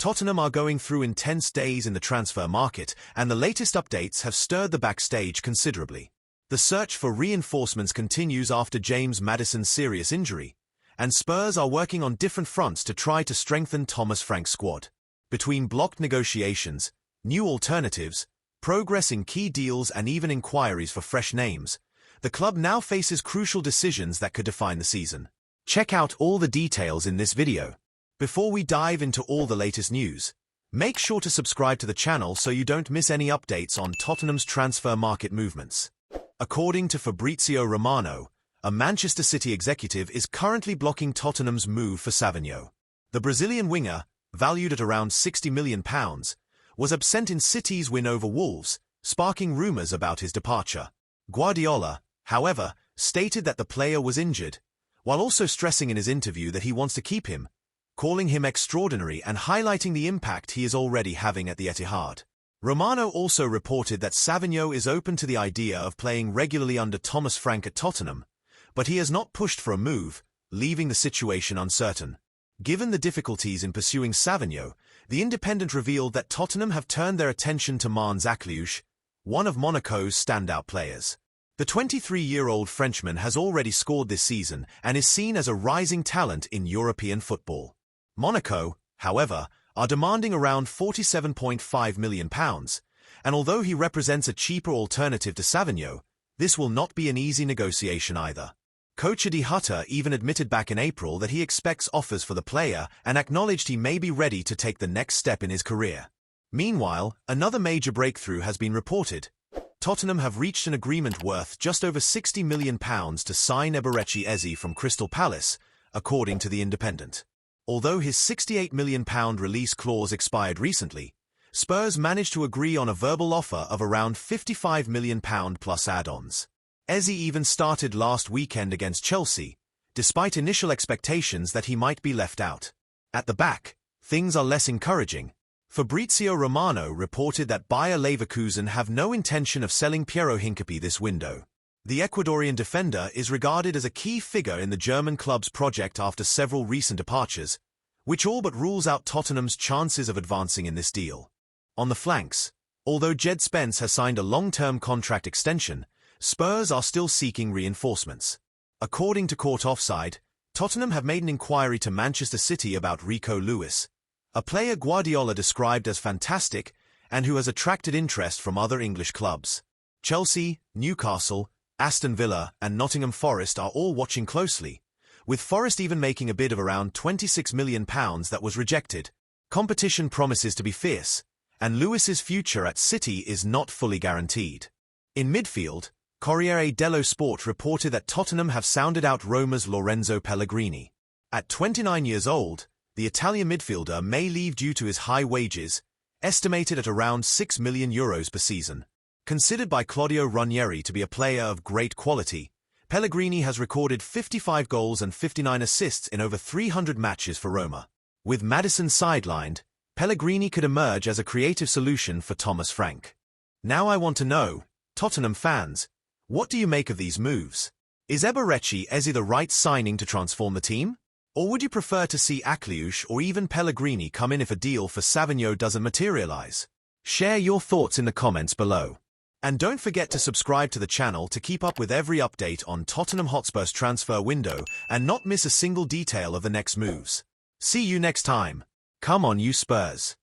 Tottenham are going through intense days in the transfer market, and the latest updates have stirred the backstage considerably. The search for reinforcements continues after James Maddison's serious injury, and Spurs are working on different fronts to try to strengthen Thomas Frank's squad. Between blocked negotiations, new alternatives, progress in key deals and even inquiries for fresh names, the club now faces crucial decisions that could define the season. Check out all the details in this video. Before we dive into all the latest news, make sure to subscribe to the channel so you don't miss any updates on Tottenham's transfer market movements. According to Fabrizio Romano, a Manchester City executive is currently blocking Tottenham's move for Savinho. The Brazilian winger, valued at around £60 million, was absent in City's win over Wolves, sparking rumours about his departure. Guardiola, however, stated that the player was injured, while also stressing in his interview that he wants to keep him, calling him extraordinary and highlighting the impact he is already having at the Etihad. Romano also reported that Savinho is open to the idea of playing regularly under Thomas Frank at Tottenham, but he has not pushed for a move, leaving the situation uncertain. Given the difficulties in pursuing Savinho, the Independent revealed that Tottenham have turned their attention to Akliouche, one of Monaco's standout players. The 23-year-old Frenchman has already scored this season and is seen as a rising talent in European football. Monaco, however, are demanding around £47.5 million, and although he represents a cheaper alternative to Savinho, this will not be an easy negotiation either. Coach Adi Hutter even admitted back in April that he expects offers for the player and acknowledged he may be ready to take the next step in his career. Meanwhile, another major breakthrough has been reported. Tottenham have reached an agreement worth just over £60 million to sign Eberechi Eze from Crystal Palace, according to the Independent. Although his £68 million release clause expired recently, Spurs managed to agree on a verbal offer of around £55 million plus add-ons. Eze even started last weekend against Chelsea, despite initial expectations that he might be left out. At the back, things are less encouraging. Fabrizio Romano reported that Bayer Leverkusen have no intention of selling Piero Hincapié this window. The Ecuadorian defender is regarded as a key figure in the German club's project after several recent departures, which all but rules out Tottenham's chances of advancing in this deal. On the flanks, although Jed Spence has signed a long-term contract extension, Spurs are still seeking reinforcements. According to Court Offside, Tottenham have made an inquiry to Manchester City about Rico Lewis, a player Guardiola described as fantastic and who has attracted interest from other English clubs. Chelsea, Newcastle, Aston Villa and Nottingham Forest are all watching closely, with Forest even making a bid of around £26 million that was rejected. Competition promises to be fierce, and Lewis's future at City is not fully guaranteed. In midfield, Corriere dello Sport reported that Tottenham have sounded out Roma's Lorenzo Pellegrini. At 29 years old, the Italian midfielder may leave due to his high wages, estimated at around €6 million per season. Considered by Claudio Ranieri to be a player of great quality, Pellegrini has recorded 55 goals and 59 assists in over 300 matches for Roma. With Maddison sidelined, Pellegrini could emerge as a creative solution for Thomas Frank. Now I want to know, Tottenham fans, what do you make of these moves? Is Eberechi Eze the right signing to transform the team? Or would you prefer to see Akliouche or even Pellegrini come in if a deal for Savinho doesn't materialize? Share your thoughts in the comments below. And don't forget to subscribe to the channel to keep up with every update on Tottenham Hotspur's transfer window and not miss a single detail of the next moves. See you next time. Come on, you Spurs.